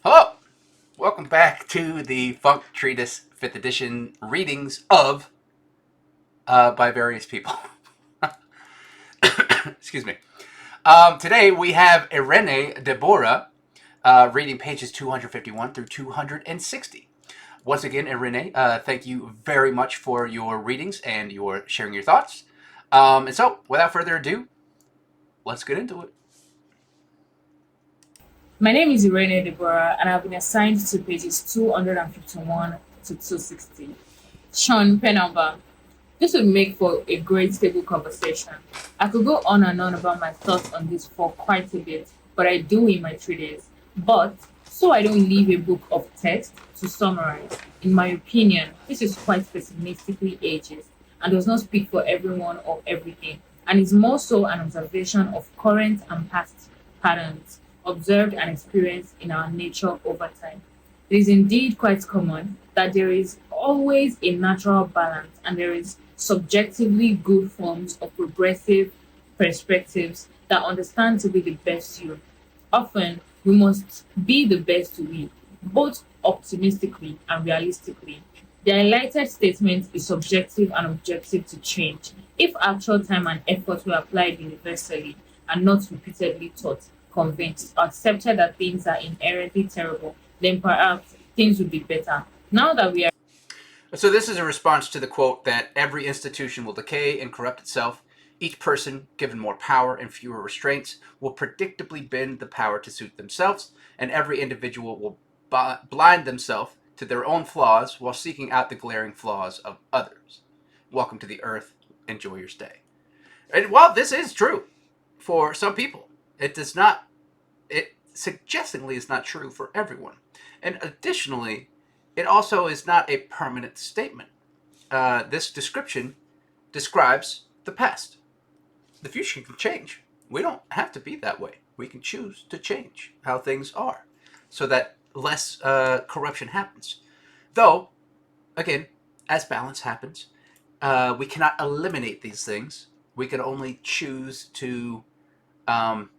Hello! Welcome back to the Funk Treatise 5th edition readings of by various people. Excuse me. Today we have Irene Deborah reading pages 251 through 260. Once again, Irene, thank you very much for your readings and your sharing your thoughts. And so, without further ado, let's get into it. My name is Irene Deborah, and I've been assigned to pages 251 to 260. Sean Penalba. This would make for a great stable conversation. I could go on and on about my thoughts on this for quite a bit, but I do in my treatise. But so I don't leave a book of text to summarize. In my opinion, this is quite pessimistically ageist and does not speak for everyone or everything, and is more so an observation of current and past patterns observed and experienced in our nature over time. It is indeed quite common that there is always a natural balance and there is subjectively good forms of progressive perspectives that understand to be the best you. Often, we must be the best we, both optimistically and realistically. The highlighted statement is subjective and objective to change. If actual time and effort were applied universally and not repeatedly taught, convinced, or accepted that things are inherently terrible, then perhaps things would be better. Now that we are So this is a response to the quote that every institution will decay and corrupt itself. Each person, given more power and fewer restraints, will predictably bend the power to suit themselves, and every individual will blind themselves to their own flaws while seeking out the glaring flaws of others. Welcome to the earth. Enjoy your stay. And while this is true for some people, it does not. It suggestingly is not true for everyone. And additionally, it also is not a permanent statement. This description describes the past. The future can change. We don't have to be that way. We can choose to change how things are so that less corruption happens. Though, again, as balance happens, we cannot eliminate these things. We can only choose to um,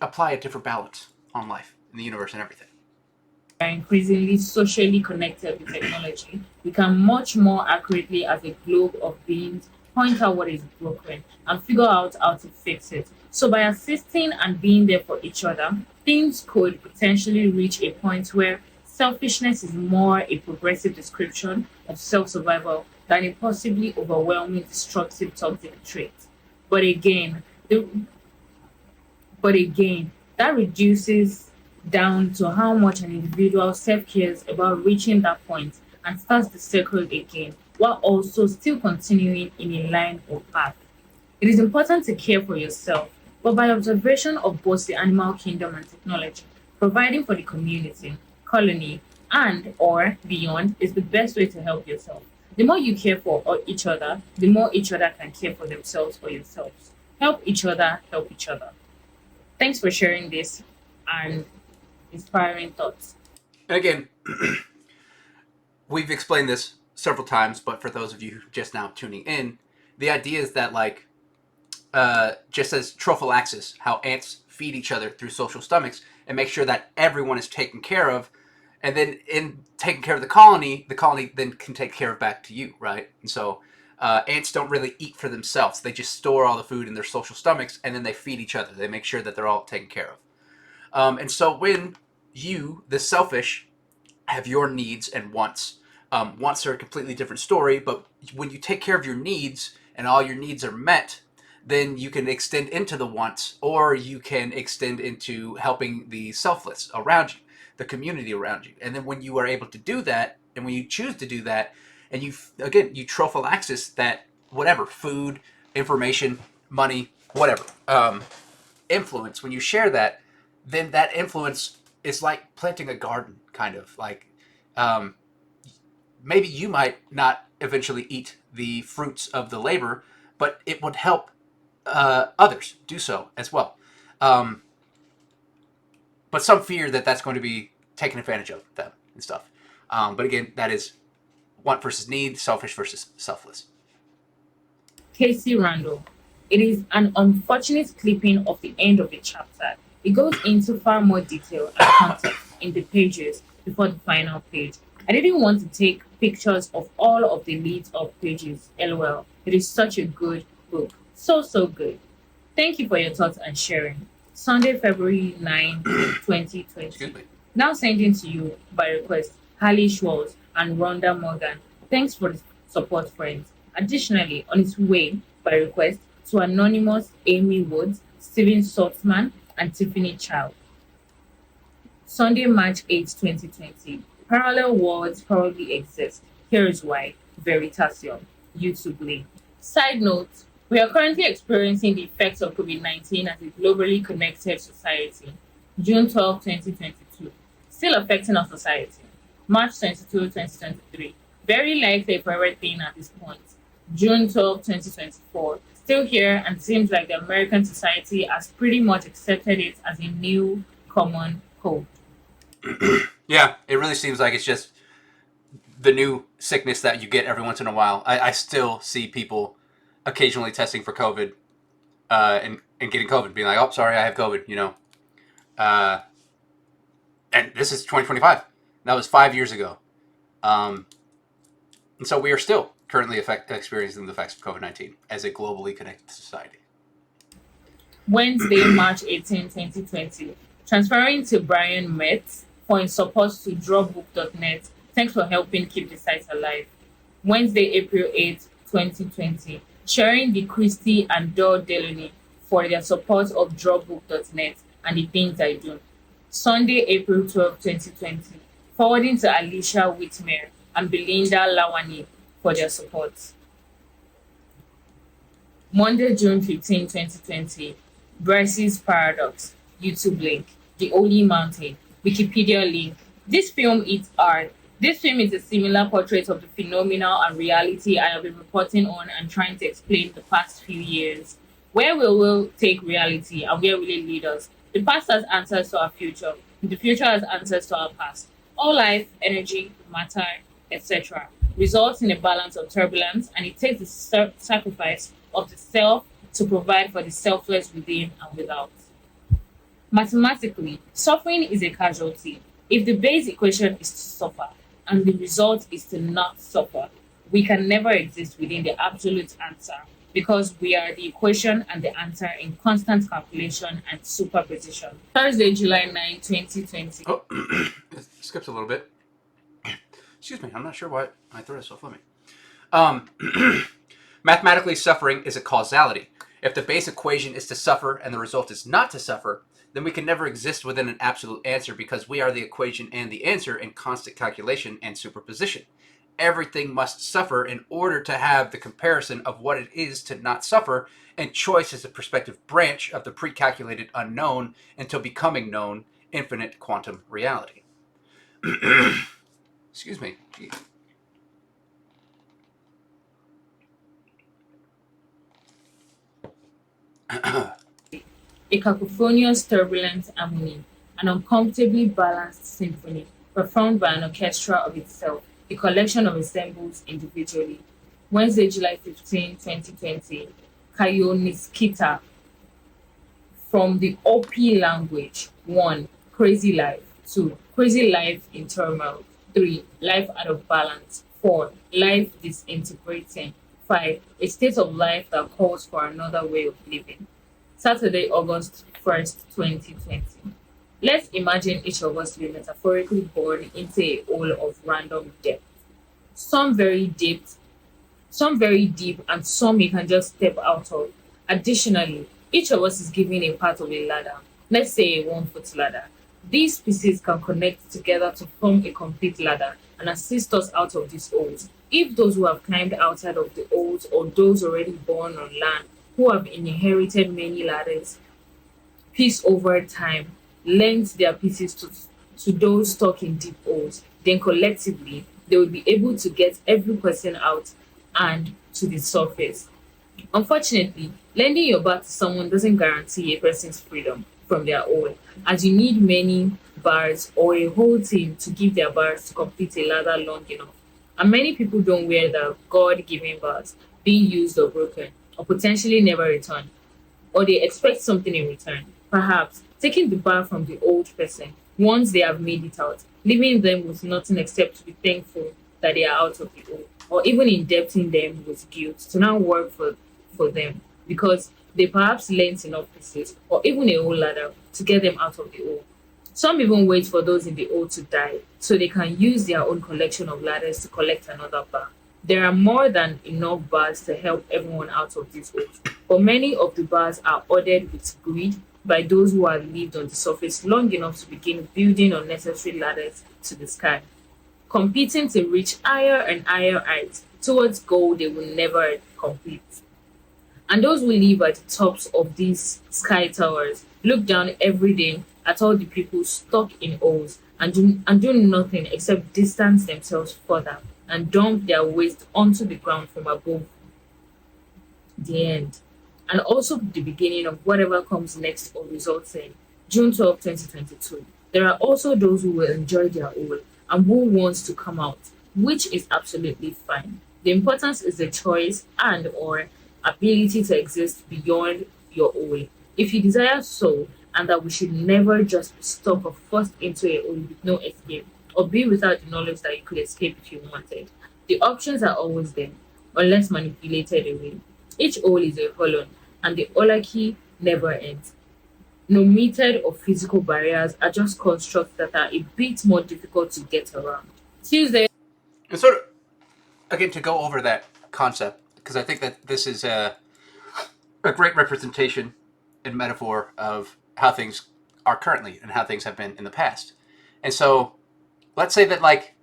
apply a different balance on life and the universe and everything. increasingly socially connected with technology, we can much more accurately, as a globe of beings, point out what is broken and figure out how to fix it. So, by assisting and being there for each other, things could potentially reach a point where selfishness is more a progressive description of self survival than a possibly overwhelming destructive toxic trait. But again, the but again, that reduces down to how much an individual self cares about reaching that point and starts the circle again, while also still continuing in a line or path. It is important to care for yourself, but by observation of both the animal kingdom and technology, providing for the community, colony, and or beyond is the best way to help yourself. The more you care for each other, the more each other can care for themselves or yourselves. Help each other, help each other. Thanks for sharing this and inspiring thoughts. And again, we've explained this several times, but for those of you just now tuning in, the idea is that just as trophallaxis, how ants feed each other through social stomachs and make sure that everyone is taken care of, and then in taking care of the colony then can take care of back to you, right? And so ants don't really eat for themselves; they just store all the food in their social stomachs, and then they feed each other. They make sure that they're all taken care of. And so when you, the selfish, have your needs and wants. Wants are a completely different story, but when you take care of your needs and all your needs are met, then you can extend into the wants, or you can extend into helping the selfless around you, the community around you. And then when you are able to do that, and when you choose to do that, and you trophallaxis that whatever food, information, money, whatever influence, when you share that, then that influence is like planting a garden, kind of like um, maybe you might not eventually eat the fruits of the labor, but it would help others do so as well. Um, but some fear that that's going to be taken advantage of them and stuff. But again, that is want versus need, selfish versus selfless. Casey Randall. It is an unfortunate clipping of the end of the chapter. It goes into far more detail and context in the pages before the final page. I didn't want to take pictures of all of the leads of pages. LOL. It is such a good book. So, so good. Thank you for your thoughts and sharing. Sunday, February 9, 2020. Excuse me. Now sending to you by request, Hallie Schwartz and Rhonda Morgan. Thanks for the support, friends. Additionally, on its way by request to Anonymous, Amy Woods, Steven Saltzman, and Tiffany Child. Sunday, March 8, 2020. Parallel worlds probably exist. Here is why. Veritasium. YouTube link. Side note, we are currently experiencing the effects of COVID-19 as a globally connected society. June 12, 2022. Still affecting our society. March 22, 2023. Very likely a forever thing at this point. June 12, 2024. Still here and seems like the American society has pretty much accepted it as a new common code. Yeah, it really seems like it's just the new sickness that you get every once in a while. I still see people occasionally testing for COVID and getting COVID, being like, oh, sorry, I have COVID, you know. And this is 2025. That was 5 years ago. And so we are still currently experiencing the effects of COVID-19 as a globally connected society. Wednesday, March 18, 2020. Transferring to Brian Metz for his support to drawbook.net. Thanks for helping keep the site alive. Wednesday, April 8, 2020. Sharing the Christie and Dor Delany for their support of drawbook.net and the things I do. Sunday, April 12, 2020. Forwarding to Alicia Whitmer and Belinda Lawani for their support. Monday, June 15, 2020. Bryce's Paradox. YouTube link. The Holy Mountain. Wikipedia link. This film is art. This film is a similar portrait of the phenomenal and reality I have been reporting on and trying to explain the past few years. Where will we take reality and where will it lead us? The past has answers to our future. The future has answers to our past. All life, energy, matter, etc. results in a balance of turbulence, and it takes the sacrifice of the self to provide for the selfless within and without. Mathematically, suffering is a casualty. If the base equation is to suffer and the result is to not suffer, we can never exist within the absolute answer because we are the equation and the answer in constant calculation and superposition. Thursday, July 9, 2020. Oh, it skips a little bit. Excuse me, I'm not sure why my throat is so funny. Mathematically, suffering is a causality. If the base equation is to suffer and the result is not to suffer, then we can never exist within an absolute answer because we are the equation and the answer in constant calculation and superposition. Everything must suffer in order to have the comparison of what it is to not suffer, and choice is a prospective branch of the pre-calculated unknown until becoming known, infinite quantum reality. Excuse me. A cacophonious, turbulent harmony, an uncomfortably balanced symphony, performed by an orchestra of itself, a collection of ensembles individually. Wednesday, July 15, 2020. Kayoniskita. From the OP language. 1. Crazy life. 2. Crazy life in turmoil. 3. Life out of balance. 4. Life disintegrating. 5. A state of life that calls for another way of living. Saturday, August 1st, 2020. Let's imagine each of us be metaphorically born into a hole of random depth. Some very deep, and some you can just step out of. Additionally, each of us is given a part of a ladder, let's say a 1-foot ladder. These pieces can connect together to form a complete ladder and assist us out of these holes. If those who have climbed outside of the holes or those already born on land who have inherited many ladders, piece over time, lend their pieces to those stuck in deep holes, then collectively they will be able to get every person out and to the surface. Unfortunately, lending your back to someone doesn't guarantee a person's freedom from their hole, as you need many bars or a whole team to give their bars to complete a ladder long enough. And many people don't wear the God-given bars, being used or broken, or potentially never returned, or they expect something in return, perhaps taking the bar from the old person once they have made it out, leaving them with nothing except to be thankful that they are out of the hole, or even indebting them with guilt to now work for them because they perhaps learnt enough pieces or even a whole ladder to get them out of the hole. Some even wait for those in the hole to die so they can use their own collection of ladders to collect another bar. There are more than enough bars to help everyone out of these holes, but many of the bars are ordered with greed by those who have lived on the surface long enough to begin building unnecessary ladders to the sky, competing to reach higher and higher heights towards goal they will never complete. And those who live at the tops of these sky towers look down every day at all the people stuck in holes and do nothing except distance themselves further and dump their waste onto the ground from above. The end. And also the beginning of whatever comes next or results in June 12, 2022. There are also those who will enjoy their oil and who wants to come out, which is absolutely fine. The importance is the choice and or ability to exist beyond your oil. If you desire so, and that we should never just be stuck or forced into a hole with no escape, or be without the knowledge that you could escape if you wanted. The options are always there, unless manipulated away. Each hole is a hollow, and the oligarchy never ends. No metered or physical barriers are just constructs that are a bit more difficult to get around. Tuesday. And sort of, again, to go over that concept, because I think that this is a great representation and metaphor of how things are currently and how things have been in the past. And so, let's say that, like,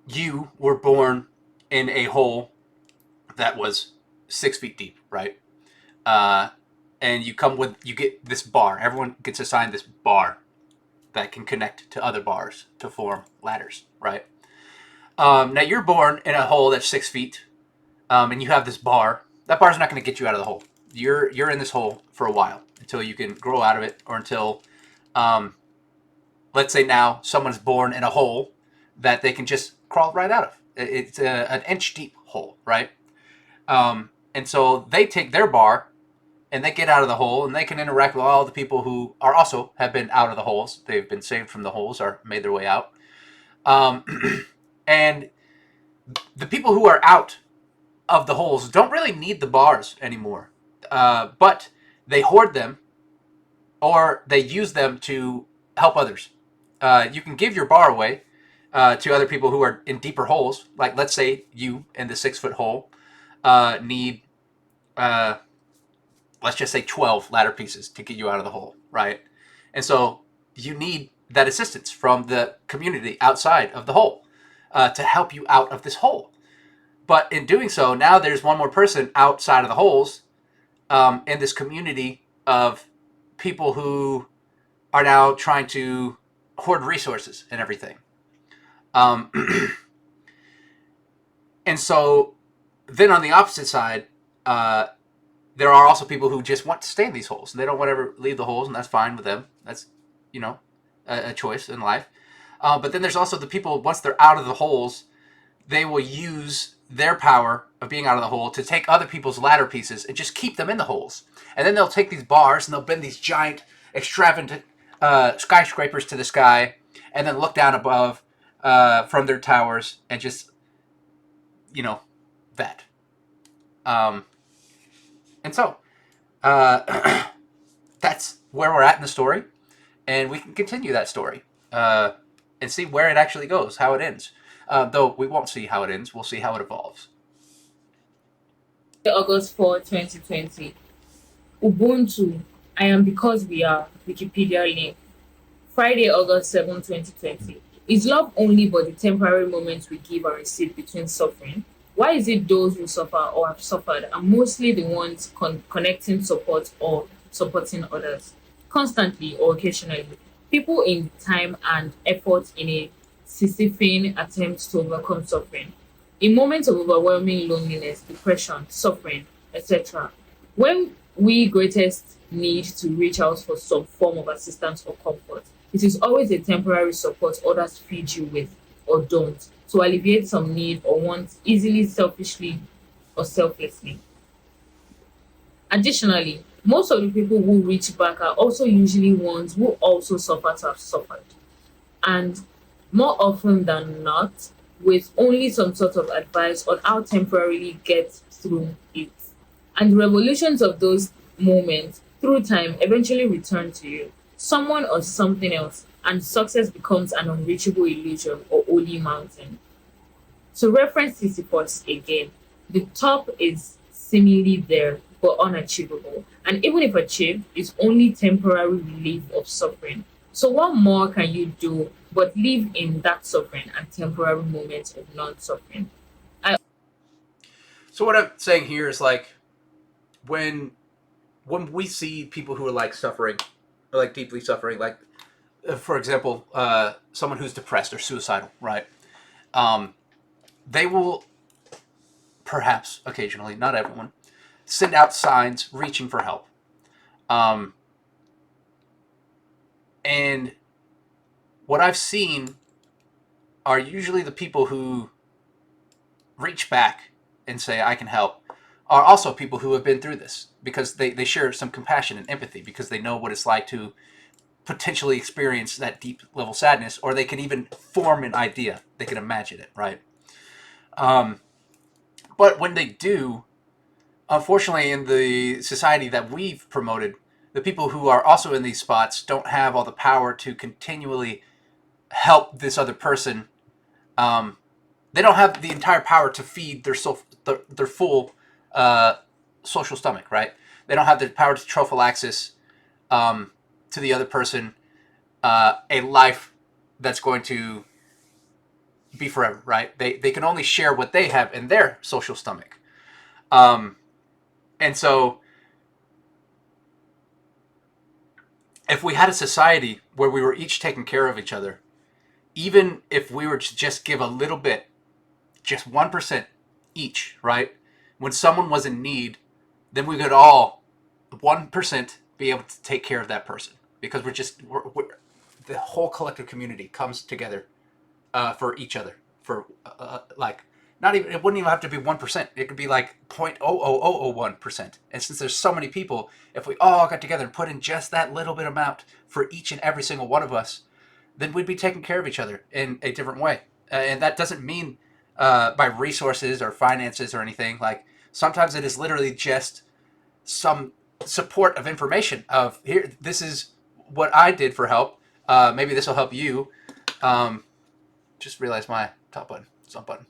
you were born in a hole that was 6 feet deep, right? And you get this bar. Everyone gets assigned this bar that can connect to other bars to form ladders, right? Now you're born in a hole that's 6 feet, and you have this bar. That bar's not going to get you out of the hole. You're in this hole for a while until you can grow out of it, or until, let's say now someone's born in a hole that they can just crawl right out of. It's an inch deep hole, right? And so they take their bar and they get out of the hole and they can interact with all the people who are also have been out of the holes. They've been saved from the holes or made their way out. Um, and the people who are out of the holes don't really need the bars anymore, but they hoard them or they use them to help others. You can give your bar away to other people who are in deeper holes. Like, let's say you in the 6 foot hole need, let's just say 12 ladder pieces to get you out of the hole, right? And so you need that assistance from the community outside of the hole to help you out of this hole. But in doing so, now there's one more person outside of the holes in this community of people who are now trying to hoard resources and everything. Um, and so then on the opposite side, there are also people who just want to stay in these holes and they don't want to ever leave the holes, and that's fine with them. That's, a choice in life. But then there's also the people, once they're out of the holes, they will use their power of being out of the hole to take other people's ladder pieces and just keep them in the holes. And then they'll take these bars and they'll bend these giant, extravagant skyscrapers to the sky and then look down above from their towers and just, that. And so, that's where we're at in the story. And we can continue that story and see where it actually goes, how it ends. Though we won't see how it ends, we'll see how it evolves. August 4, 2020. Ubuntu. I am because we are. Wikipedia link. Friday, August 7, 2020. Is love only but the temporary moments we give and receive between suffering? Why is it those who suffer or have suffered are mostly the ones connecting support or supporting others? Constantly or occasionally, people in time and effort in a Sisyphean attempt to overcome suffering. In moments of overwhelming loneliness, depression, suffering, etc., when we greatest need to reach out for some form of assistance or comfort, it is always a temporary support others feed you with or don't to alleviate some need or want easily, selfishly, or selflessly. Additionally, Most of the people who reach back are also usually ones who also suffer to have suffered. And more often than not, with only some sort of advice on how temporarily get through it. And the revolutions of those moments through time eventually return to you, someone or something else, and success becomes an unreachable illusion or holy mountain. To reference Sisyphus again, the top is seemingly there but unachievable, and even if achieved, it's only temporary relief of suffering. So, what more can you do but live in that suffering and temporary moments of non suffering? I So what I'm saying here is like when we see people who are like suffering, or like deeply suffering, like for example, someone who's depressed or suicidal, right? Um, they will perhaps occasionally, not everyone, send out signs reaching for help. Um, and what I've seen are usually the people who reach back and say, I can help, are also people who have been through this because they share some compassion and empathy because they know what it's like to potentially experience that deep level sadness, or they can even form an idea. They can imagine it, right? Um, but when they do, unfortunately, in the society that we've promoted, the people who are also in these spots don't have all the power to continually help this other person. Um, they don't have the entire power to feed their full uh, social stomach, right? They don't have the power to trophallaxis to the other person a life that's going to be forever, right? They can only share what they have in their social stomach. Um, and so if we had a society where we were each taking care of each other, even if we were to just give a little bit, just 1% each, right? When someone was in need, then we could all 1% be able to take care of that person because we're the whole collective community comes together for each other for like not even it wouldn't even have to be 1%. It could be like 0.00001%. And since there's so many people, if we all got together and put in just that little bit amount for each and every single one of us, then we'd be taking care of each other in a different way. And that doesn't mean by resources or finances or anything. Like sometimes it is literally just some support of information of here. This is what I did for help. Maybe this will help you. Um, just realized my top button, sub button.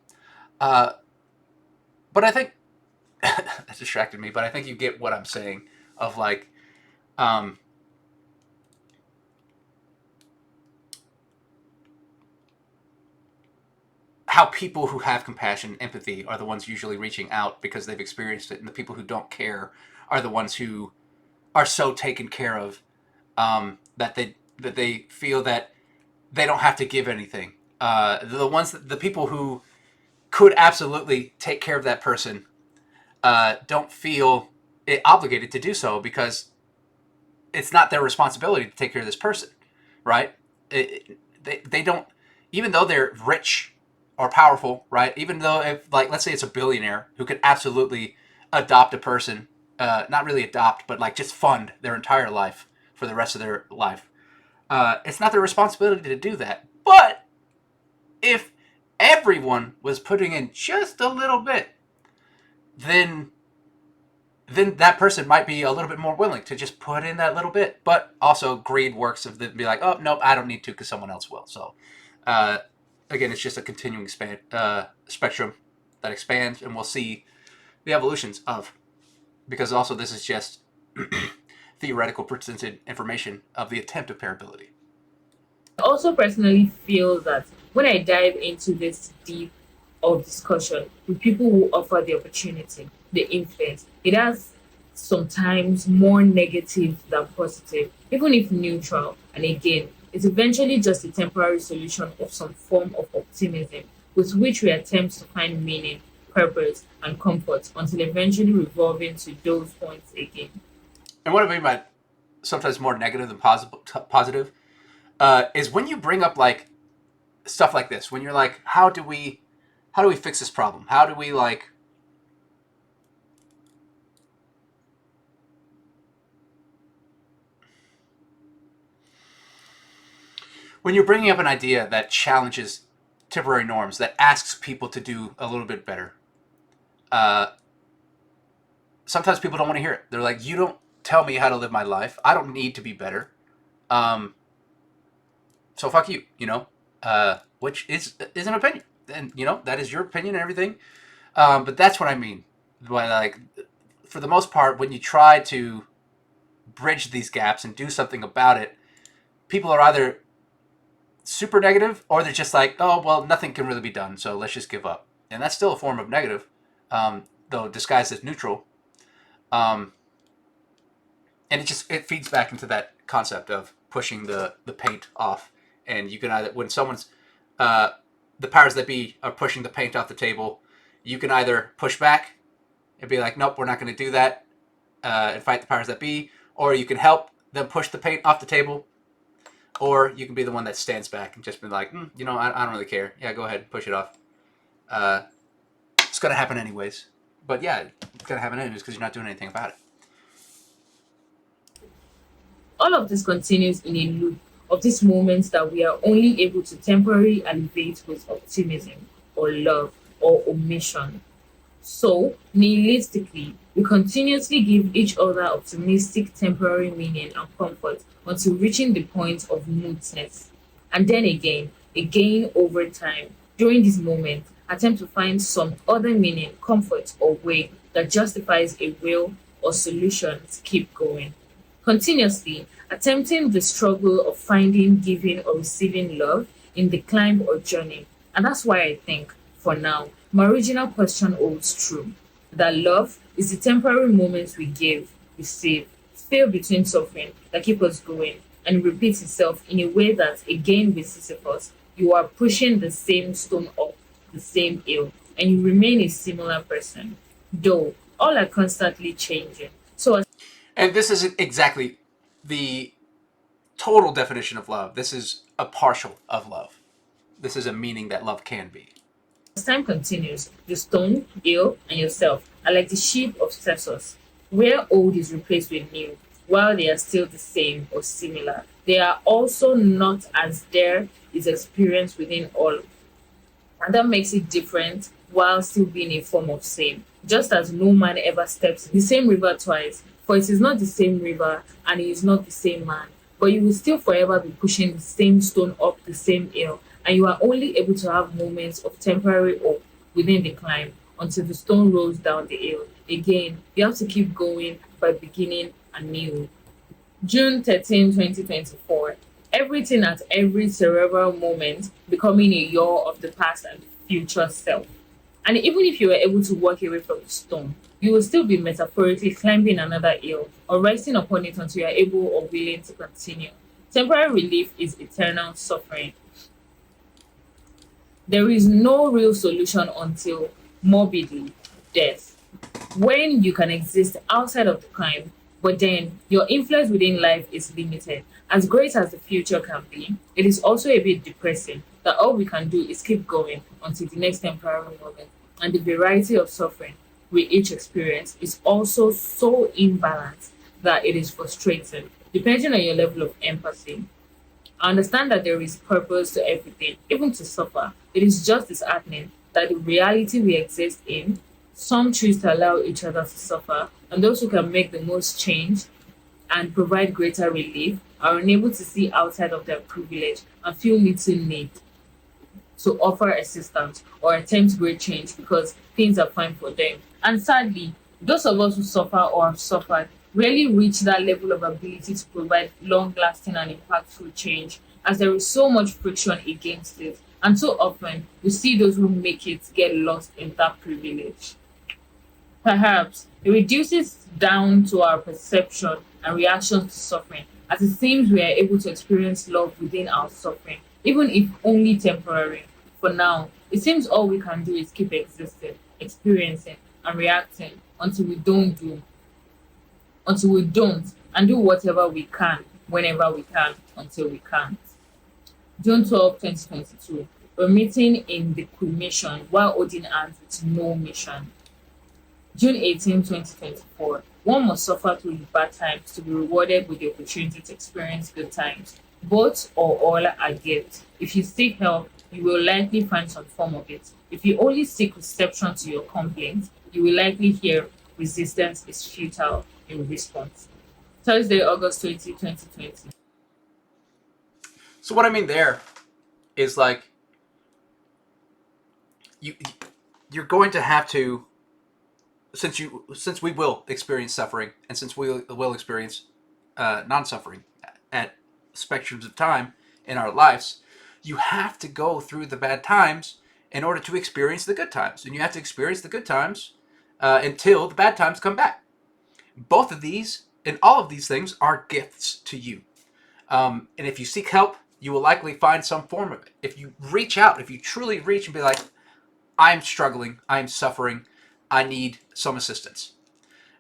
Uh, but I think that distracted me. But I think you get what I'm saying of like um, how people who have compassion, empathy, are the ones usually reaching out because they've experienced it, and the people who don't care are the ones who are so taken care of that they feel that they don't have to give anything. The people who could absolutely take care of that person don't feel obligated to do so because it's not their responsibility to take care of this person, right? They don't, even though they're rich or powerful, right? Even though, if, like, let's say it's a billionaire who could absolutely adopt a person, not really adopt, but like just fund their entire life for the rest of their life. It's not their responsibility to do that. But if everyone was putting in just a little bit, then that person might be a little bit more willing to just put in that little bit. But also, greed works of the be like, oh nope, I don't need to because someone else will. So, uh, again, it's just a continuing spectrum that expands, and we'll see the evolutions of. Because also, this is just theoretical presented information of the attempt of parability. also personally feel that when I dive into this deep of discussion with people who offer the opportunity, the influence, it has sometimes more negative than positive, even if neutral. And again, it's eventually just a temporary solution of some form of optimism with which we attempt to find meaning, purpose, and comfort until eventually revolving to those points again. And what I mean by sometimes more negative than positive is when you bring up like stuff like this. When you're like, how do we fix this problem? How do we like when you're bringing up an idea that challenges temporary norms, that asks people to do a little bit better, uh, sometimes people don't want to hear it. They're like, "You don't tell me how to live my life. I don't need to be better. Um, so fuck you." Which is an opinion, and that is your opinion and everything. But that's what I mean. By, like, for the most part, when you try to bridge these gaps and do something about it, people are either super negative or they're just like, oh well, nothing can really be done, so let's just give up. And that's still a form of negative, though disguised as neutral. Um, and it feeds back into that concept of pushing the paint off. And you can either, when someone's the powers that be are pushing the paint off the table, you can either push back and be like, nope, we're not going to do that, and fight the powers that be, or you can help them push the paint off the table, or you can be the one that stands back and just be like, I don't really care. Yeah, go ahead, push it off. Uh, it's going to happen anyways. But yeah, it's going to happen anyways because you're not doing anything about it. All of this continues in a loop of these moments that we are only able to temporarily alleviate with optimism or love or omission. So, nihilistically, we continuously give each other optimistic temporary meaning and comfort until reaching the point of moodiness. And then again over time, during this moment, attempt to find some other meaning, comfort, or way that justifies a will or solution to keep going. Continuously attempting the struggle of finding, giving, or receiving love in the climb or journey. And that's why I think, for now, my original question holds true that love is the temporary moments we give, receive, feel between suffering that keep us going, and repeats itself in a way that, again, with Sisyphus, you are pushing the same stone up the same hill, and you remain a similar person, though all are constantly changing. So, And this isn't exactly the total definition of love. This is a partial of love. This is a meaning that love can be. as time continues, the stone, hill, and yourself are like the sheep of Cepsus, where old is replaced with new, while they are still the same or similar. They are also not as there is experience within all, and that makes it different while still being a form of same. Just as no man ever steps in the same river twice, for it is not the same river and he is not the same man, but you will still forever be pushing the same stone up the same hill, and you are only able to have moments of temporary hope within the climb until the stone rolls down the hill. Again, you have to keep going by beginning anew. June 13, 2024. Everything at every cerebral moment becoming a yaw of the past and future self. And even if you were able to walk away from the stone, you will still be metaphorically climbing another hill or resting upon it until you are able or willing to continue. Temporary relief is eternal suffering. There is no real solution until morbidly death. When you can exist outside of the climb, but then your influence within life is limited. As great as the future can be, it is also a bit depressing that all we can do is keep going until the next temporary moment. And the variety of suffering we each experience is also so imbalanced that it is frustrating, depending on your level of empathy. I understand that there is purpose to everything, even to suffer. It is just disheartening that the reality we exist in, some choose to allow each other to suffer, and those who can make the most change and provide greater relief are unable to see outside of their privilege and feel little need to offer assistance or attempt great change because things are fine for them. And sadly, those of us who suffer or have suffered rarely reach that level of ability to provide long lasting and impactful change, as there is so much friction against it. And so often, we see those who make it get lost in that privilege. Perhaps it reduces down to our perception and reactions to suffering, as it seems we are able to experience love within our suffering, even if only temporary. For now, it seems all we can do is keep existing, experiencing, and reacting until we don't, and do whatever we can, whenever we can, until we can't. June 12, 2022. We're meeting in the cremation while holding hands with no mission. June 18, 2024. One must suffer through the bad times to be rewarded with the opportunity to experience good times. Both or all are gifts. If you seek help, you will likely find some form of it. If you only seek reception to your complaint, you will likely hear resistance is futile in response. Thursday, August 2020. So what I mean there is like you you're going to have to, since we will experience suffering, and since we will experience non-suffering at spectrums of time in our lives, you have to go through the bad times in order to experience the good times, and you have to experience the good times until the bad times come back. Both of these and all of these things are gifts to you. And if you seek help, you will likely find some form of it. If you reach out, if you truly reach and be like, I'm struggling, I'm suffering, I need some assistance.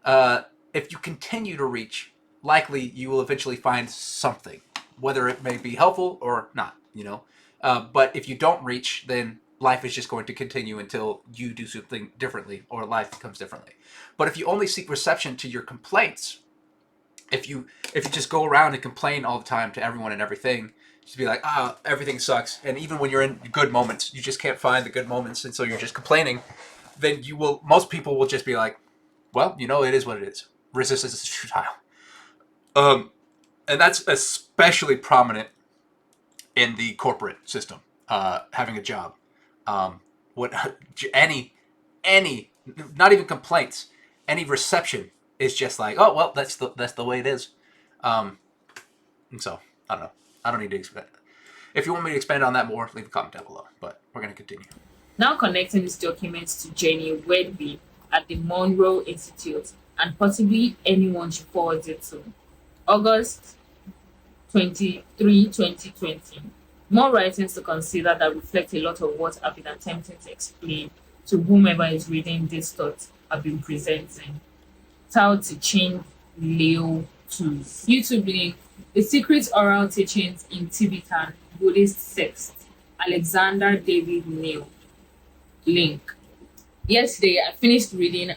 If you continue to reach, likely you will eventually find something, whether it may be helpful or not, you know. But if you don't reach, then life is just going to continue until you do something differently or life becomes differently. But if you only seek reception to your complaints, if you just go around and complain all the time to everyone and everything, just be like, everything sucks, and even when you're in good moments, you just can't find the good moments, and so you're just complaining, then most people will just be like, well, it is what it is. Resistance is futile. And that's especially prominent in the corporate system. Having a job, what any not even complaints, any reception is just like, oh well, that's the way it is. And so I don't know. I don't need to expand. If you want me to expand on that more, leave a comment down below. But we're gonna continue. Now connecting these documents to Jenny Wedby at the Monroe Institute and possibly anyone she forwards it to. August 23, 2020. More writings to consider that reflect a lot of what I've been attempting to explain to whomever is reading these thoughts I've been presenting. Tao Te Ching Liu 2. YouTube link: The Secret Oral Teachings in Tibetan Buddhist Sects. Alexander David Neil. Link. Yesterday, I finished reading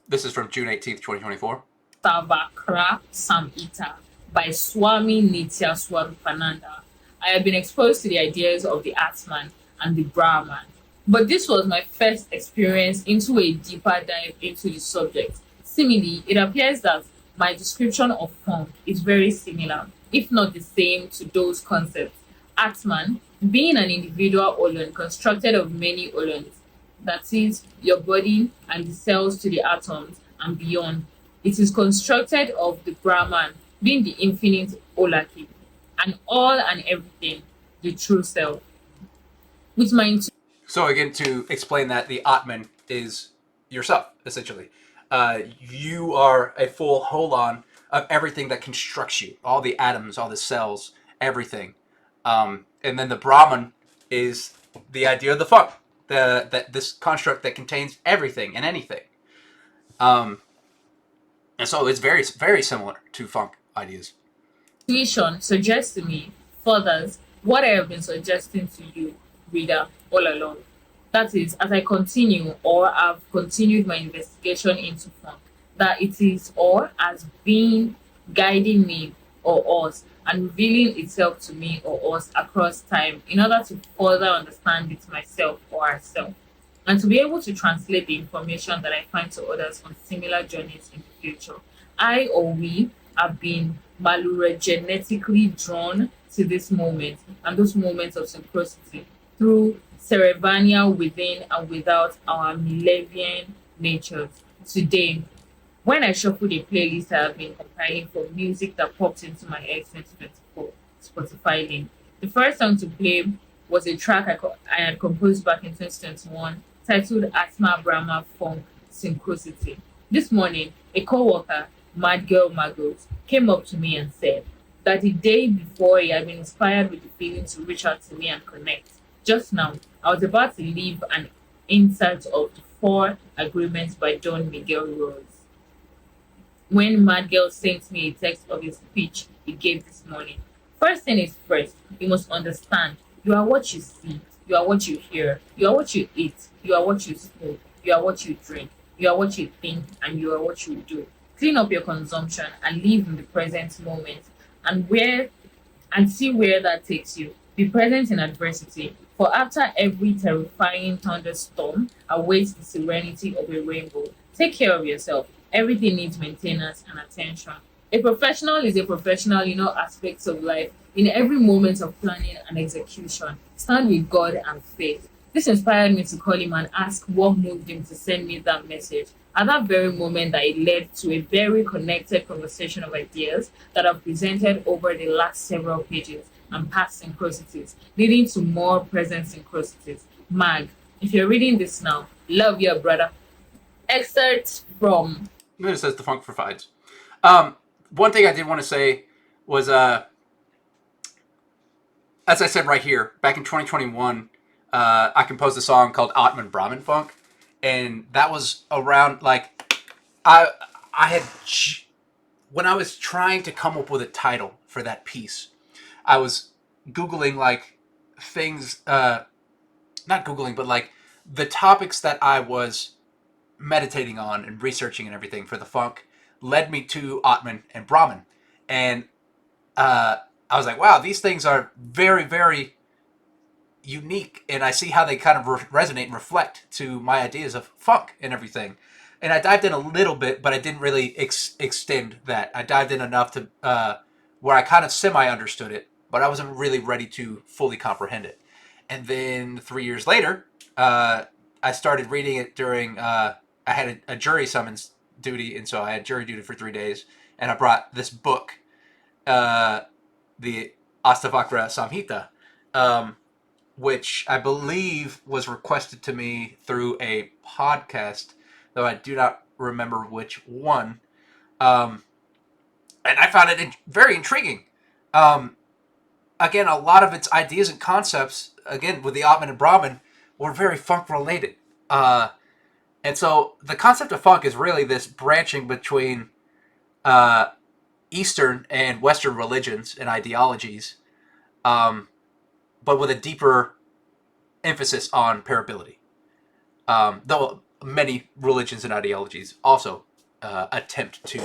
This is from June 18th, 2024. Astavakra Samhita by Swami Nitya Swarupananda. I have been exposed to the ideas of the Atman and the Brahman, but this was my first experience into a deeper dive into the subject. Similarly, it appears that my description of form is very similar, if not the same, to those concepts. Atman, being an individual olon constructed of many olons, that is, your body and the cells to the atoms and beyond. It is constructed of the Brahman, being the infinite Olaki, and all and everything, the true self. With my So again, to explain that, the Atman is yourself, essentially. You are a full holon of everything that constructs you, all the atoms, all the cells, everything. And then the Brahman is the idea of the funk, this construct that contains everything and anything. And so it's very, very similar to funk ideas. intuition suggests to me furthers what I have been suggesting to you, reader, all along. That is, as I continue or have continued my investigation into funk, that it is or has been guiding me or us and revealing itself to me or us across time in order to further understand it myself or ourselves, and to be able to translate the information that I find to others on similar journeys in the future. I or we have been genetically drawn to this moment and those moments of synchronicity through ceremonial within and without our Millennian natures. Today, when I shuffled a playlist I have been compiling for music that popped into my ex 2024 Spotify link, the first song to play was a track I had composed back in 2021 titled Atma Brahma Funk Synchronicity. This morning, a co-worker, Mad Girl Magos, came up to me and said that the day before he had been inspired with the feeling to reach out to me and connect. Just now, I was about to leave an insert of the Four Agreements by Don Miguel Ruiz when Mad Girl sent me a text of a speech he gave this morning. First thing is first, you must understand you are what you see, you are what you hear, you are what you eat, you are what you smoke, you are what you drink, you are what you think, and you are what you do. Clean up your consumption and live in the present moment. And where and see where that takes you. Be present in adversity, for after every terrifying thunderstorm awaits the serenity of a rainbow. Take care of yourself. Everything needs maintenance and attention. A professional is a professional in all aspects of life, in every moment of planning and execution. Stand with God and faith. This inspired me to call him and ask what moved him to send me that message. At that very moment, that it led to a very connected conversation of ideas that I've presented over the last several pages and past synchronicities, leading to more present synchronicities. Mag, if you're reading this now, love your brother. Excerpt from It says the funk provides. One thing I did want to say was, as I said right here, back in 2021, I composed a song called Atman Brahmin Funk, and that was around like I I had when I was trying to come up with a title for that piece, I was googling like things, not googling, but like the topics that I was meditating on and researching and everything for the funk led me to Atman and Brahman, and I was like, wow, these things are very, very unique, and I see how they kind of resonate and reflect to my ideas of funk and everything. And I dived in a little bit, but I didn't really extend that. I dived in enough to where I kind of semi understood it, but I wasn't really ready to fully comprehend it. And then 3 years later, I started reading it during. I had a jury summons duty, and so I had jury duty for 3 days, and I brought this book, the Astavakra Samhita, which I believe was requested to me through a podcast, though I do not remember which one. Um, and I found it very intriguing. Um, Again, a lot of its ideas and concepts, again, with the Atman and Brahman, were very funk related. And so the concept of funk is really this branching between uh, Eastern and Western religions and ideologies, um, but with a deeper emphasis on parability. Though many religions and ideologies also attempt to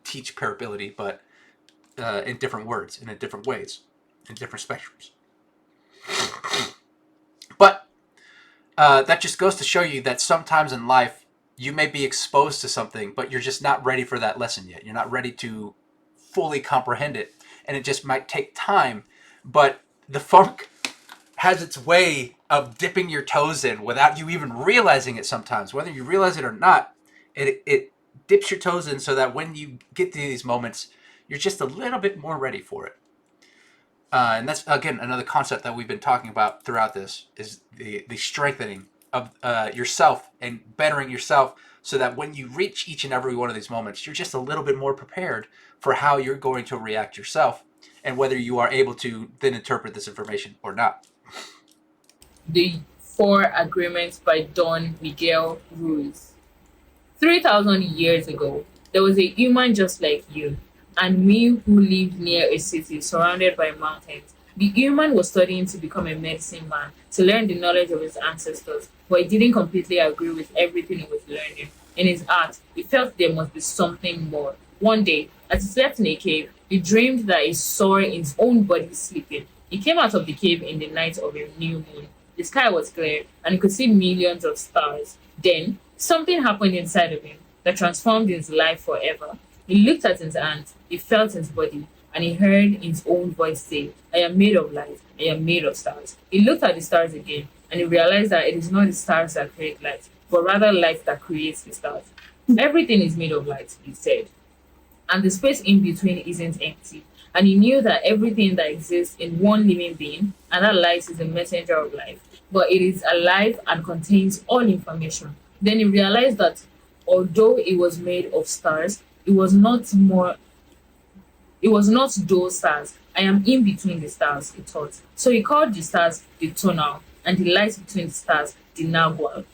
teach parability, but in different words and in different ways, in different spectrums. But that just goes to show you that sometimes in life you may be exposed to something, but you're just not ready for that lesson yet. You're not ready to fully comprehend it, and it just might take time. But the funk has its way of dipping your toes in without you even realizing it sometimes. Whether you realize it or not, it dips your toes in so that when you get to these moments, you're just a little bit more ready for it. And that's, again, another concept that we've been talking about throughout this is the strengthening of yourself and bettering yourself so that when you reach each and every one of these moments, you're just a little bit more prepared for how you're going to react yourself and whether you are able to then interpret this information or not. the Four Agreements by Don Miguel Ruiz. 3,000 years ago, there was a human just like you and me who lived near a city surrounded by mountains. The human was studying to become a medicine man to learn the knowledge of his ancestors, but he didn't completely agree with everything he was learning. In his heart, he felt there must be something more. One day, as he slept in a cave, he dreamed that he saw his own body sleeping. He came out of the cave in the night of a new moon. The sky was clear, and he could see millions of stars. Then, something happened inside of him that transformed his life forever. He looked at his hands, he felt his body, and he heard his own voice say, I am made of light, I am made of stars. He looked at the stars again, and he realized that it is not the stars that create light, but rather light that creates the stars. Everything is made of light, he said, and the space in between isn't empty. And he knew that everything that exists in one living being, and that light is a messenger of life, but it is alive and contains all information. Then he realized that although it was made of stars, it was not those stars. I am in between the stars, he thought. So he called the stars the tonal, and the light between the stars the nagual.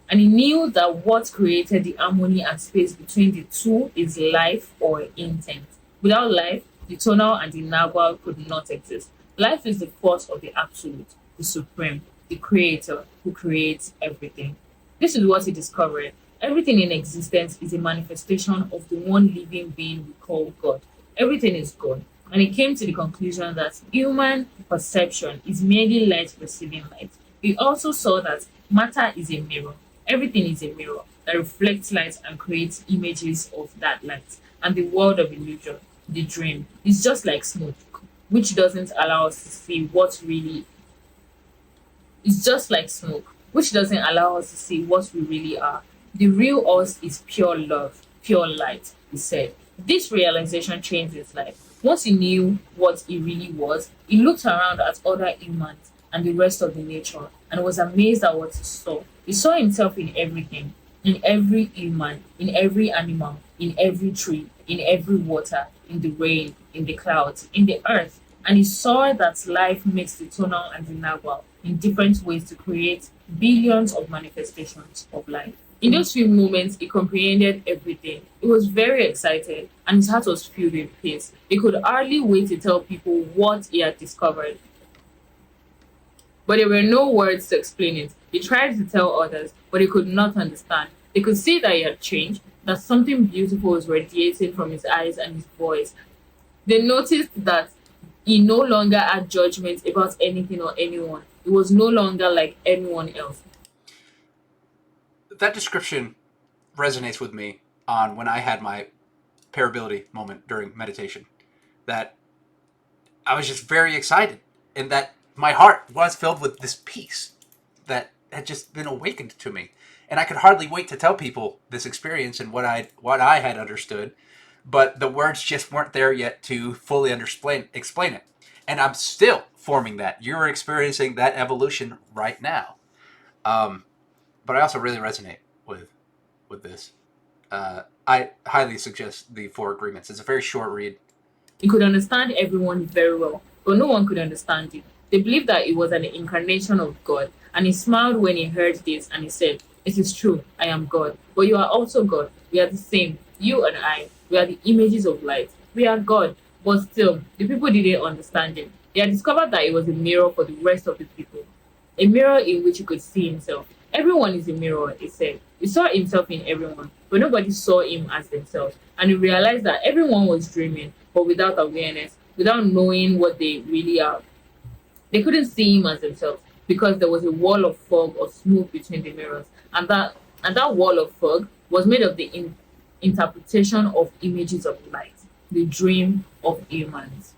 And he knew that what created the harmony and space between the two is life or intent. Without life, the tonal and the nagual could not exist. Life is the force of the absolute, the supreme, the creator who creates everything. This is what he discovered. Everything in existence is a manifestation of the one living being we call God. Everything is God, and he came to the conclusion that human perception is merely light receiving light. He also saw that matter is a mirror. Everything is a mirror that reflects light and creates images of that light. And the world of illusion, the dream, is just like smoke, which doesn't allow us to see what really is just like smoke, which doesn't allow us to see what we really are. The real us is pure love, pure light, he said. This realization changed his life. Once he knew what he really was, he looked around at other humans and the rest of the nature and was amazed at what he saw. He saw himself in everything, in every human, in every animal, in every tree, in every water, in the rain, in the clouds, in the earth. And he saw that life makes the tonal and the nagual in different ways to create billions of manifestations of life. In those few moments, he comprehended everything. He was very excited and his heart was filled with peace. He could hardly wait to tell people what he had discovered. But there were no words to explain it. He tried to tell others, but they could not understand. They could see that he had changed, that something beautiful was radiating from his eyes and his voice. They noticed that he no longer had judgment about anything or anyone. He was no longer like anyone else. That description resonates with me on when I had my parability moment during meditation. That I was just very excited, and that my heart was filled with this peace that had just been awakened to me. And I could hardly wait to tell people this experience and what I had understood, but the words just weren't there yet to fully explain it. And I'm still forming that. You're experiencing that evolution right now. Um, but I also really resonate with this. I highly suggest the Four Agreements. It's a very short read. He could understand everyone very well, but no one could understand him. They believed that he was an incarnation of God, and he smiled when he heard this and he said, "It is true, I am God, but you are also God. We are the same, you and I. We are the images of light. We are God." But still, the people didn't understand him. They had discovered that he was a mirror for the rest of the people, a mirror in which he could see himself. Everyone is a mirror, he said. He saw himself in everyone, but nobody saw him as themselves. And he realized that everyone was dreaming, but without awareness, without knowing what they really are. They couldn't see him as themselves because there was a wall of fog or smoke between the mirrors. And that wall of fog was made of the interpretation of images of light, the dream of humans.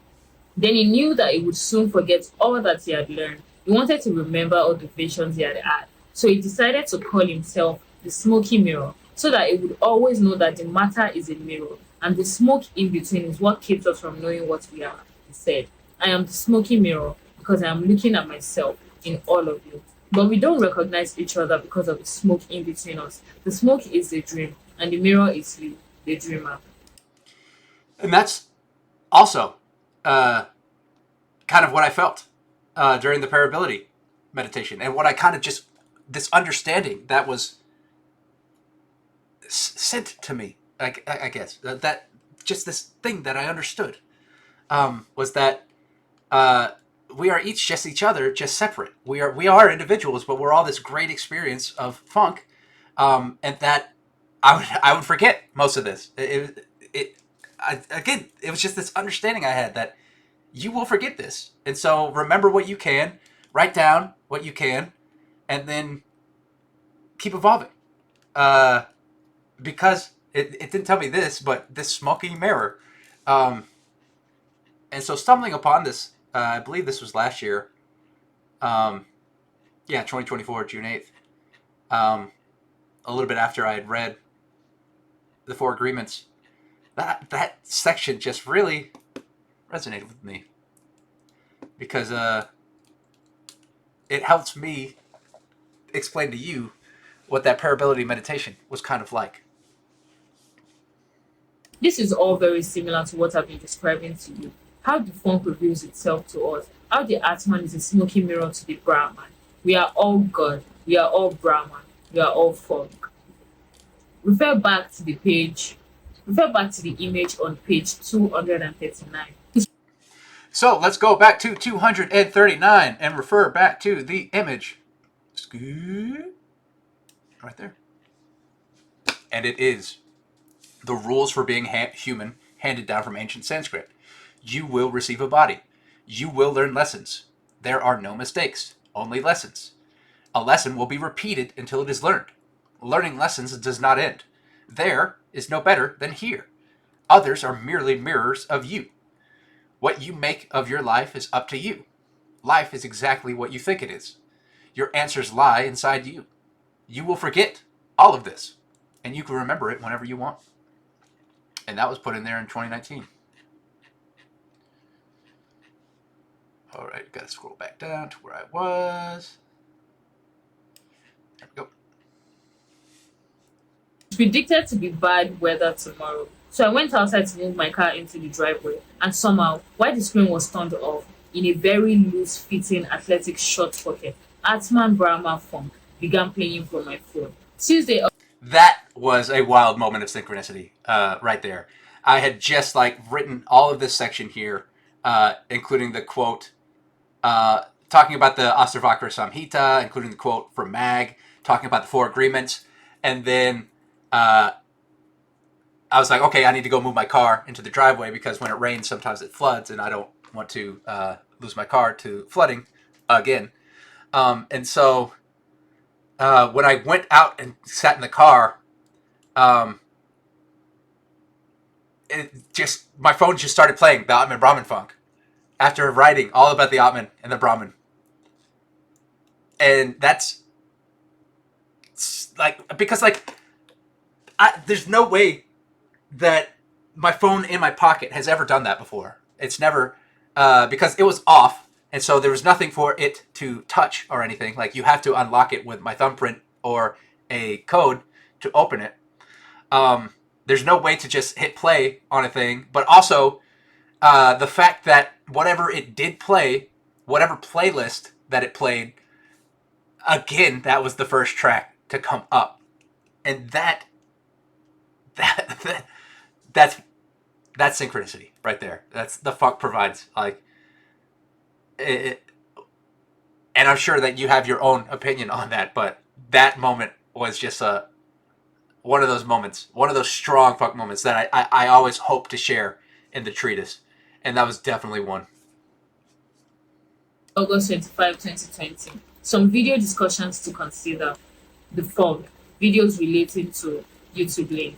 Then he knew that he would soon forget all that he had learned. He wanted to remember all the visions he had had. So he decided to call himself the smoky mirror so that he would always know that the matter is a mirror and the smoke in between is what keeps us from knowing what we are. He said, "I am the smoky mirror because I am looking at myself in all of you." But we don't recognize each other because of the smoke in between us. The smoke is the dream, and the mirror is you, the dreamer. And that's also uh, kind of what I felt during the parability meditation, and what I kind of just this understanding that was sent to me. I guess that just this thing that I understood was that uh, we are each just each other, just separate. We are individuals, but we're all this great experience of funk, and that I would forget most of this. Again, it was just this understanding I had that you will forget this, and so remember what you can, write down what you can, and then keep evolving. Uh, because it didn't tell me this, but this smoky mirror. Um, and so stumbling upon this, I believe this was last year. Um, yeah, 2024, June 8th. A little bit after I had read the Four Agreements. That section just really resonated with me because it helps me explain to you what that parability meditation was kind of like. This is all very similar to what I've been describing to you. How the funk reveals itself to us, how the Atman is a smoky mirror to the Brahman. We are all God, we are all Brahman, we are all funk. Refer back to the page, refer back to the image on page 239. So let's go back to 239 and refer back to the image. Right there. And it is the rules for being human handed down from ancient Sanskrit. You will receive a body. You will learn lessons. There are no mistakes, only lessons. A lesson will be repeated until it is learned. Learning lessons does not end. There is no better than here. Others are merely mirrors of you. What you make of your life is up to you. Life is exactly what you think it is. Your answers lie inside you. You will forget all of this, and you can remember it whenever you want. And that was put in there in 2019. All right, gotta scroll back down to where I was. There we go. Predicted to be bad weather tomorrow. So I went outside to move my car into the driveway, and somehow, while the screen was turned off, in a very loose fitting athletic short pocket, Atman Brahma funk began playing from my phone. Tuesday, That was a wild moment of synchronicity, right there. I had just like written all of this section here, including the quote, talking about the Asravakra Samhita, including the quote from Mag, talking about the four agreements, and then I was like, okay, I need to go move my car into the driveway because when it rains, sometimes it floods, and I don't want to lose my car to flooding again. And so when I went out and sat in the car, um, my phone just started playing the Atman Brahman funk after writing all about the Atman and the Brahman, and that's like because like there's no way that my phone in my pocket has ever done that before. It's never because it was off, and so there was nothing for it to touch or anything. Like you have to unlock it with my thumbprint or a code to open it. There's no way to just hit play on a thing, but also the fact that whatever it did play, whatever playlist that it played, again, that was the first track to come up, and that that's that's synchronicity right there. That's the funk provides like it, and I'm sure that you have your own opinion on that, but that moment was just one of those moments, one of those strong funk moments that I always hope to share in the treatise, and that was definitely one. August 25, 2020. Some video discussions to consider. The fog. Videos relating to YouTube link.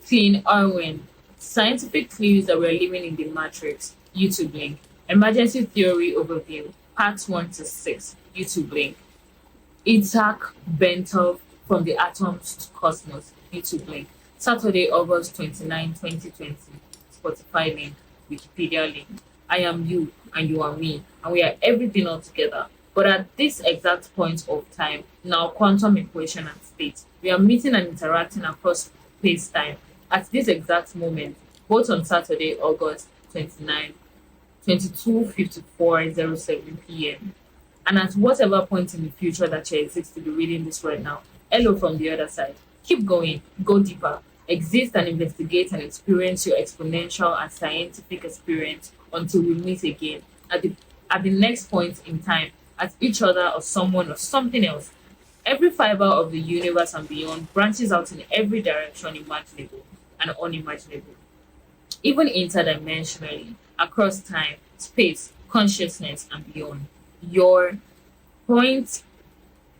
Clean Irwin. Scientific clues that we're living in the Matrix. YouTube link. Emergency theory overview. Parts 1 to 6. YouTube link. Isaac Bentov from the Atoms to Cosmos. YouTube link. Saturday, August 29, 2020. Spotify link. Wikipedia link. I am you and you are me, and we are everything all together. But at this exact point of time, in our quantum equation and state, we are meeting and interacting across space time at this exact moment, both on Saturday, August 29, 22:54:07 p.m. And at whatever point in the future that you exist to be reading this right now, hello from the other side. Keep going, go deeper, exist and investigate and experience your exponential and scientific experience until we meet again at the next point in time, at each other or someone or something else. Every fiber of the universe and beyond branches out in every direction imaginable and unimaginable, even interdimensionally, across time, space, consciousness, and beyond. Your point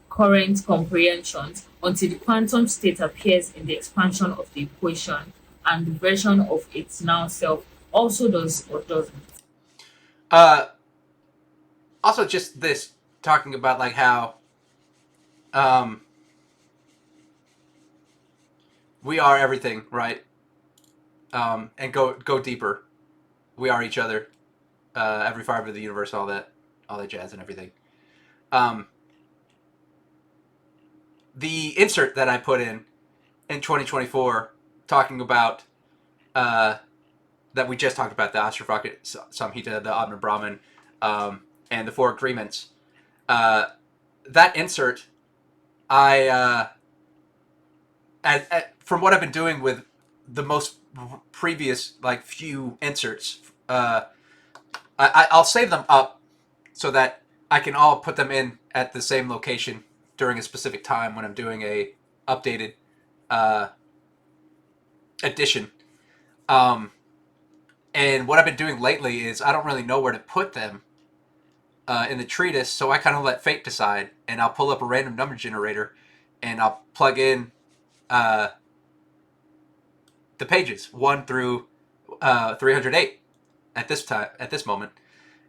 current comprehensions until the quantum state appears in the expansion of the equation and the version of its now self also does or doesn't. Uh, Also, just this talking about like how um, we are everything, right? And go deeper. We are each other. Every fiber of the universe, all that jazz and everything. Um, the insert that I put in 2024, talking about that we just talked about the Ashrafaka Samhita, the Atman Brahman, and the four agreements. That insert, from what I've been doing with the most previous like few inserts, I'll save them up so that I can all put them in at the same location during a specific time when I'm doing a updated uh, edition. Um, And what I've been doing lately is I don't really know where to put them in the treatise, so I kind of let fate decide, and I'll pull up a random number generator, and I'll plug in uh, the pages 1 through 308 at this moment,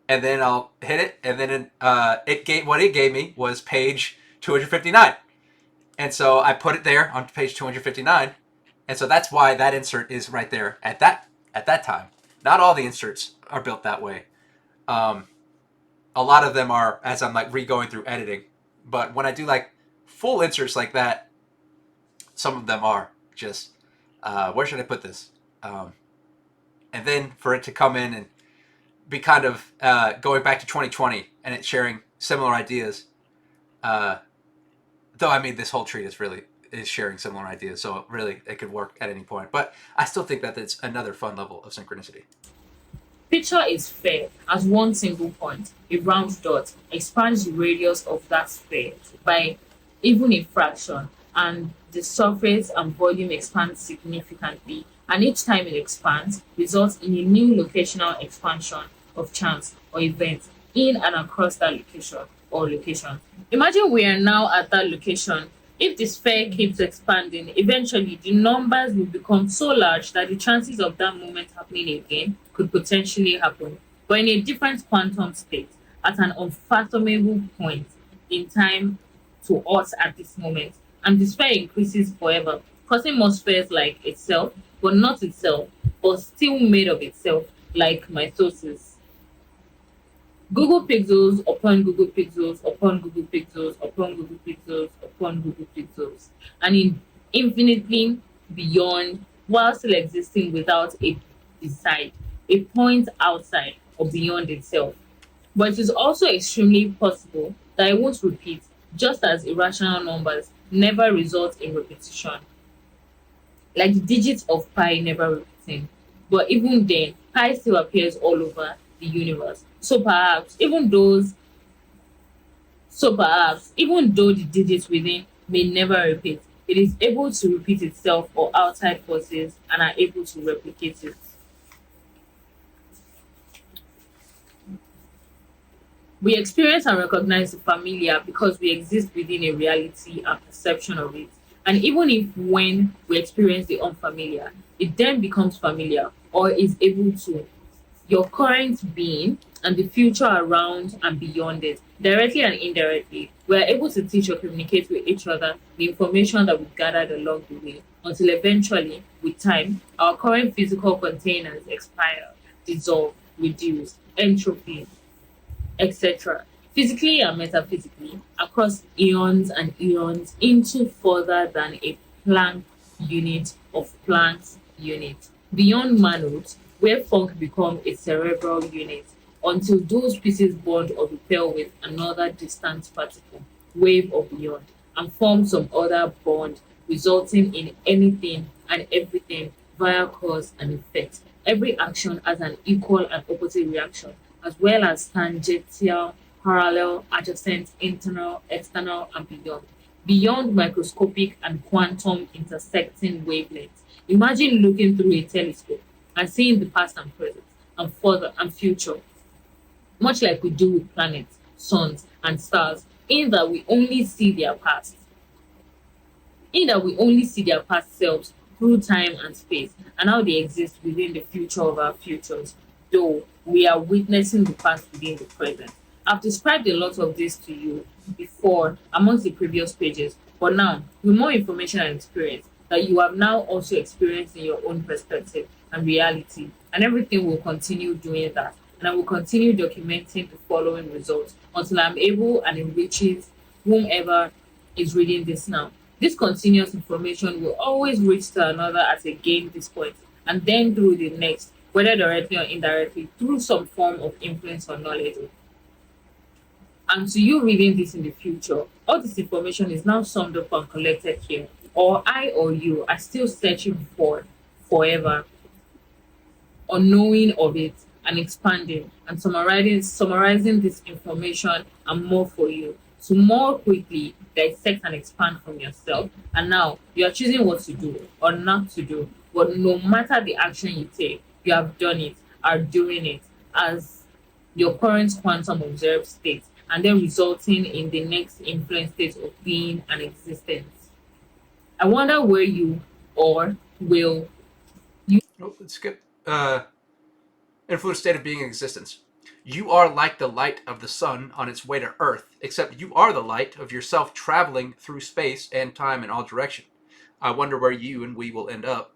and then I'll hit it, and then it gave me was page 259, and so I put it there on page 259, and so that's why that insert is right there at that time. Not all the inserts are built that way. A lot of them are as I'm like re-going through editing, but when I do like full inserts like that, some of them are just where should I put this? And then for it to come in and be kind of going back to 2020 and it's sharing similar ideas. Though I mean, this whole treatise really is sharing similar ideas, so really it could work at any point. But I still think that it's another fun level of synchronicity. Picture is fair as one single point, a round dot, expands the radius of that sphere by even a fraction, and the surface and volume expand significantly, and each time it expands results in a new locational expansion of chance or event in and across that location or location. Imagine we are now at that location. If the sphere keeps expanding, eventually the numbers will become so large that the chances of that moment happening again could potentially happen, but in a different quantum state, at an unfathomable point in time to us at this moment. And the sphere increases forever, causing more spheres like itself, but not itself, but still made of itself, like mitosis. Google pixels upon Google pixels upon Google pixels upon Google pixels upon Google pixels, and infinitely beyond, while still existing without a beside, a point outside or beyond itself. But it is also extremely possible that it won't repeat, just as irrational numbers never result in repetition, like the digits of pi never repeating. But even then, pi still appears all over the universe. So perhaps, even though the digits within may never repeat, it is able to repeat itself or outside forces and are able to replicate it. We experience and recognize the familiar because we exist within a reality and perception of it. And even if when we experience the unfamiliar, it then becomes familiar or is able to, your current being and the future around and beyond it, directly and indirectly, we are able to teach or communicate with each other the information that we've gathered along the way until eventually, with time, our current physical containers expire, dissolve, reduce, entropy, etc., physically and metaphysically, across eons and eons into further than a Planck unit of Planck's unit, beyond manhood, where funk become a cerebral unit, until those pieces bond or repel with another distant particle, wave or beyond, and form some other bond, resulting in anything and everything via cause and effect. Every action has an equal and opposite reaction, as well as tangential, parallel, adjacent, internal, external, and beyond. Beyond microscopic and quantum intersecting wavelengths. Imagine looking through a telescope and seeing the past and present, and further and future, much like we do with planets, suns, and stars, in that we only see their past in that we only see their past selves through time and space, and how they exist within the future of our futures, though we are witnessing the past within the present. I've described a lot of this to you before amongst the previous pages, but now, with more information and experience that you have now also experienced in your own perspective and reality, and everything will continue doing that. And I will continue documenting the following results until I'm able and it reaches whomever is reading this now. This continuous information will always reach to another at a gain this point, and then through the next, whether directly or indirectly, through some form of influence or knowledge. And to you reading this in the future, all this information is now summed up and collected here, or I or you are still searching for forever, unknowing of it, and expanding and summarizing this information and more for you to more quickly dissect and expand from yourself. And now you are choosing what to do or not to do. But no matter the action you take, you have done it. are doing it as your current quantum observed state, and then resulting in the next influence state of being and existence. I wonder where you or will you Oh, let's skip. Influence state of being in existence. You are like the light of the sun on its way to Earth, except you are the light of yourself traveling through space and time in all direction. I wonder where you and we will end up.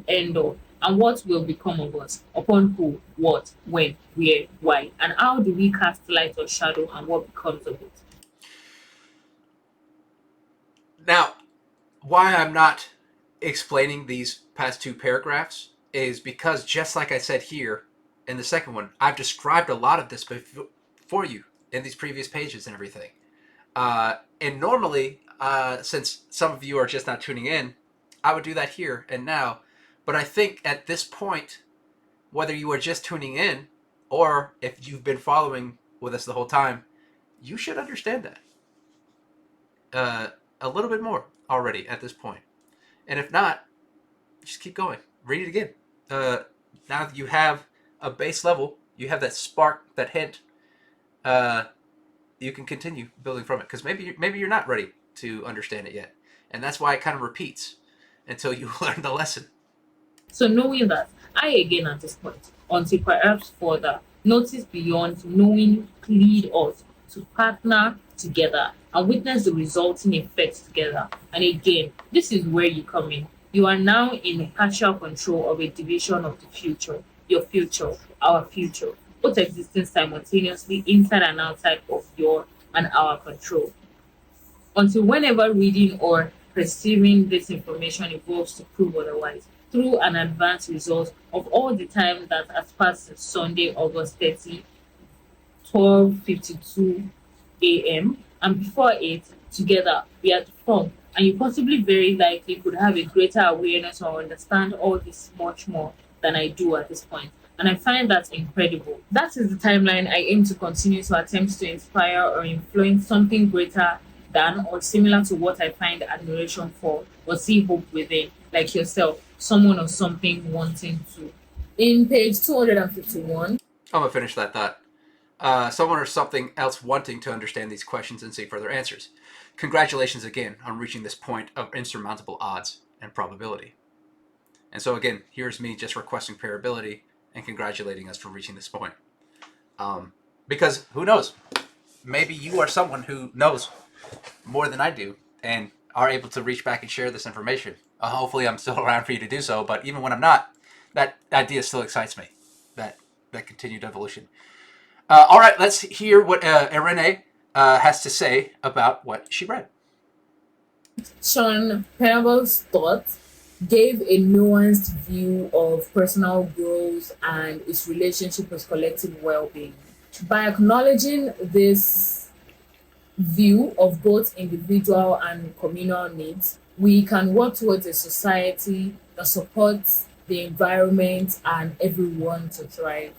end up, and what will become of us, upon who, what, when, where, why, and how do we cast light or shadow, and what becomes of it. Now, why I'm not explaining these past two paragraphs is because, just like I said here in the second one, I've described a lot of this for you in these previous pages and everything. And normally, since some of you are just not tuning in, I would do that here and now. But I think at this point, whether you are just tuning in or if you've been following with us the whole time, you should understand that a little bit more already at this point. And if not, just keep going. Read it again. Now that you have a base level, you have that spark, that hint. You can continue building from it because maybe you're not ready to understand it yet, and that's why it kind of repeats until you learn the lesson. So knowing that, I again at this point, until perhaps further, notice beyond knowing lead us to partner together and witness the resulting effects together. And again, this is where you come in. You are now in partial control of a division of the future, your future, our future, both existing simultaneously inside and outside of your and our control. Until whenever reading or perceiving this information evolves to prove otherwise, through an advanced result of all the time that has passed since Sunday, August 30, 12:52 a.m. and before it, together we are to form, and you possibly very likely could have a greater awareness or understand all this much more than I do at this point. And I find that incredible. That is the timeline I aim to continue to attempt to inspire or influence something greater than or similar to what I find admiration for or see hope within, like yourself, someone or something wanting to. In page 251, I'm gonna finish that thought. Someone or something else wanting to understand these questions and see further answers. Congratulations again on reaching this point of insurmountable odds and probability. And so again, here's me just requesting parability and congratulating us for reaching this point. Because who knows? Maybe you are someone who knows more than I do and are able to reach back and share this information. Hopefully I'm still around for you to do so, but even when I'm not, that idea still excites me, that continued evolution. All right, let's hear what Irene has to say about what she read. Sean Penable's thought gave a nuanced view of personal growth and its relationship with collective well being. By acknowledging this view of both individual and communal needs, we can work towards a society that supports the environment and everyone to thrive.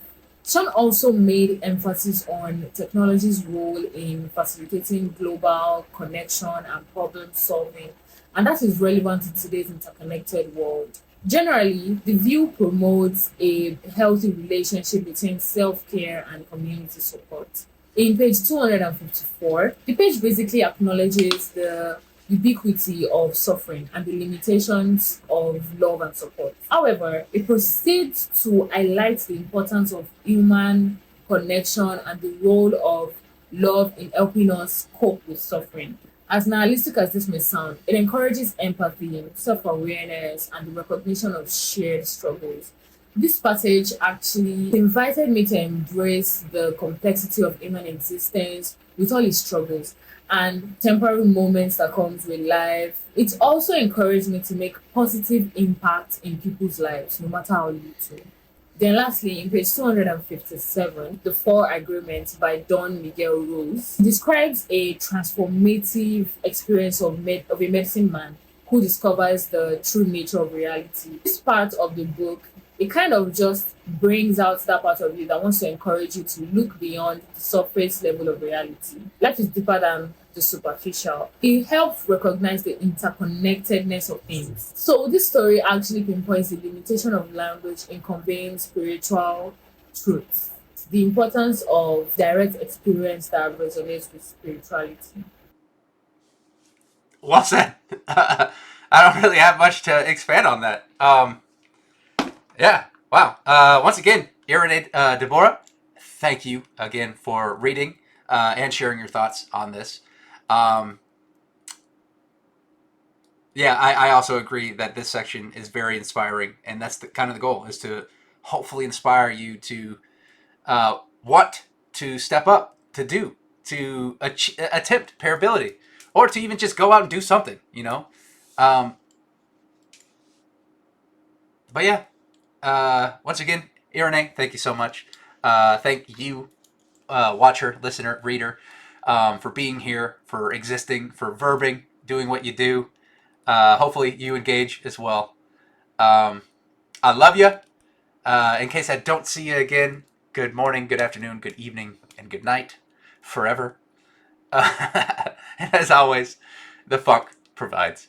Sean also made emphasis on technology's role in facilitating global connection and problem solving, and that is relevant to today's interconnected world. Generally, the view promotes a healthy relationship between self care and community support. In page 254, the page basically acknowledges the ubiquity of suffering and the limitations of love and support. However, it proceeds to highlight the importance of human connection and the role of love in helping us cope with suffering. As nihilistic as this may sound, it encourages empathy, self awareness, and the recognition of shared struggles. This passage actually invited me to embrace the complexity of human existence with all its struggles and temporary moments that comes with life. It also encouraged me to make positive impact in people's lives, no matter how little. Then lastly, in page 257, The Four Agreements by Don Miguel Ruiz describes a transformative experience of a medicine man who discovers the true nature of reality. This part of the book, it kind of just brings out that part of you that wants to encourage you to look beyond the surface level of reality. Life is deeper than the superficial. It helps recognize the interconnectedness of things. So this story actually pinpoints the limitation of language in conveying spiritual truth. The importance of direct experience that resonates with spirituality. Well said. I don't really have much to expand on that. Yeah. Wow. Once again, Irene Deborah, thank you again for reading and sharing your thoughts on this. Um, yeah, I also agree that this section is very inspiring, and that's the kind of the goal is to hopefully inspire you to want to step up, to do, to attempt parability, or to even just go out and do something. Um, but yeah, once again, Irene, thank you so much. Thank you, watcher, listener, reader, for being here, for existing, for verbing, doing what you do. Hopefully, you engage as well. Um, I love you. In case I don't see you again, good morning, good afternoon, good evening, and good night forever. And as always, the funk provides.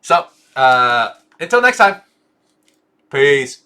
So, until next time, peace.